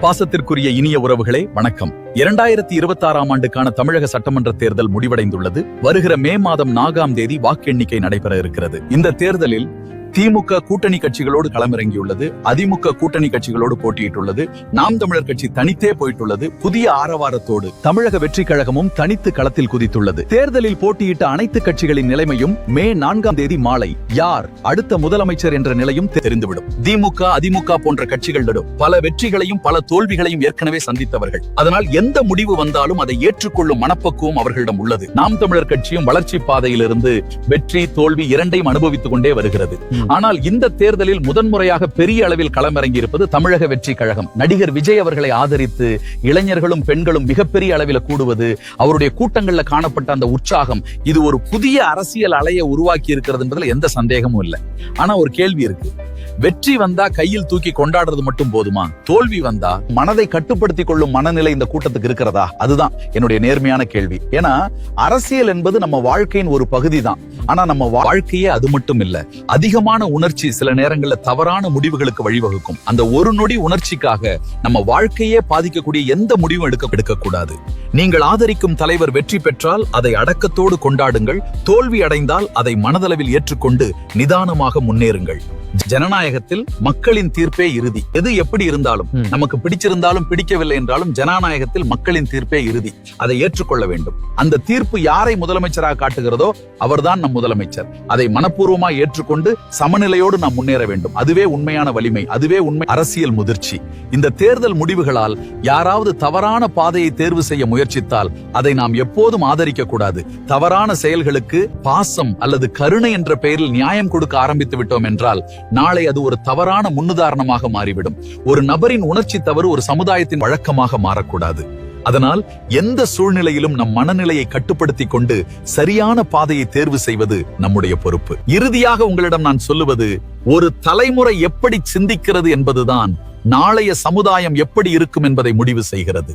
பாசத்திற்குரிய இனிய உறவுகளே வணக்கம். 2026ஆம் ஆண்டுக்கான தமிழக சட்டமன்ற தேர்தல் முடிவடைந்துள்ளது. வருகிற மே மாதம் 4ஆம் தேதி வாக்கு எண்ணிக்கை நடைபெற இருக்கிறது. இந்த தேர்தலில் திமுக கூட்டணி கட்சிகளோடு களமிறங்கியுள்ளது. அதிமுக கூட்டணி கட்சிகளோடு போட்டியிட்டுள்ளது. நாம் தமிழர் கட்சி தனித்தே போயிட்டுள்ளது. புதிய ஆரவாரத்தோடு தமிழக வெற்றி கழகமும் தனித்து களத்தில் குதித்துள்ளது. தேர்தலில் போட்டியிட்ட அனைத்து கட்சிகளின் நிலைமையும் மே 4ஆம் தேதி மாலை யார் அடுத்த முதலமைச்சர் என்ற நிலையும் தெரிந்துவிடும். திமுக அதிமுக போன்ற கட்சிகளிடம் பல வெற்றிகளையும் பல தோல்விகளையும் ஏற்கனவே சந்தித்தவர்கள். அதனால் எந்த முடிவு வந்தாலும் அதை ஏற்றுக்கொள்ளும் மனப்பக்குவம் அவர்களிடம் உள்ளது. நாம் தமிழர் கட்சியும் வளர்ச்சி பாதையிலிருந்து வெற்றி தோல்வி இரண்டையும் அனுபவித்துக் கொண்டே வருகிறது. ஆனால் இந்த தேர்தலில் முதன்முறையாக பெரிய அளவில் களமிறங்கி இருப்பது தமிழக வெற்றி கழகம். நடிகர் விஜய் அவர்களை ஆதரித்து இளைஞர்களும் பெண்களும் மிகப்பெரிய அளவில் கூடுவது, அவருடைய கூட்டங்கள்ல காணப்பட்ட அந்த உற்சாகம், இது ஒரு புதிய அரசியல் அலையை உருவாக்கி இருக்கிறது என்பதில் எந்த சந்தேகமும் இல்லை. ஆனா ஒரு கேள்வி இருக்கு. வெற்றி வந்தா கையில் தூக்கி கொண்டாடுறது மட்டும் போதுமா? தோல்வி வந்தா மனதை கட்டுப்படுத்திக் கொள்ளும் மனநிலை இந்த கூட்டத்துக்கு இருக்கிறதா? அதுதான் என்னுடைய நேர்மையான கேள்வி. ஏன்னா அரசியல் என்பது நம்ம வாழ்க்கையின் ஒரு பகுதி தான். ஆனா நம்ம வாழ்க்கையே அது மட்டும் இல்ல. அதிகமான உணர்ச்சி சில நேரங்கள்ல தவறான முடிவுகளுக்கு வழிவகுக்கும். அந்த ஒரு நொடி உணர்ச்சிக்காக நம்ம வாழ்க்கையே பாதிக்கக்கூடிய எந்த முடிவும் எடுக்க கூடாது. நீங்கள் ஆதரிக்கும் தலைவர் வெற்றி பெற்றால் அதை அடக்கத்தோடு கொண்டாடுங்கள். தோல்வி அடைந்தால் அதை மனதளவில் ஏற்றுக்கொண்டு நிதானமாக முன்னேறுங்கள். ஜனநாயகத்தில் மக்களின் தீர்ப்பே இறுதி. எது எப்படி இருந்தாலும், நமக்கு பிடிச்சிருந்தாலும் பிடிக்கவில்லை என்றாலும் ஜனநாயகத்தில் மக்களின் தீர்ப்பே இறுதி. அதை ஏற்றுக்கொள்ள வேண்டும். அந்த தீர்ப்பு யாரை முதலமைச்சராக காட்டுகிறதோ அவர்தான் நம் முதலமைச்சர். அதை மனப்பூர்வமாக ஏற்றுக்கொண்டு சமநிலையோடு நாம் முன்னேற வேண்டும். அதுவே உண்மையான வலிமை, அதுவே உண்மை அரசியல் முதிர்ச்சி. இந்த தேர்தல் முடிவுகளால் யாராவது தவறான பாதையை தேர்வு செய்ய முயற்சித்தால் அதை நாம் எப்போதும் ஆதரிக்க கூடாது. தவறான செயல்களுக்கு பாசம் அல்லது கருணை என்ற பெயரில் நியாயம் கொடுக்க ஆரம்பித்து விட்டோம் என்றால் நாளை அது ஒரு தவறான முன்னுதாரணமாக மாறிவிடும். ஒரு நபரின் உணர்ச்சி தவறு ஒரு சமுதாயத்தின் வழக்கமாக மாறக்கூடாது. அதனால் எந்த சூழ்நிலையிலும் நம் மனநிலையை கட்டுப்படுத்திக் கொண்டு சரியான பாதையை தேர்வு செய்வது நம்முடைய பொறுப்பு. இறுதியாக உங்களிடம் நான் சொல்லுவது, ஒரு தலைமுறை எப்படி சிந்திக்கிறது என்பதுதான் நாளைய சமுதாயம் எப்படி இருக்கும் என்பதை முடிவு செய்கிறது.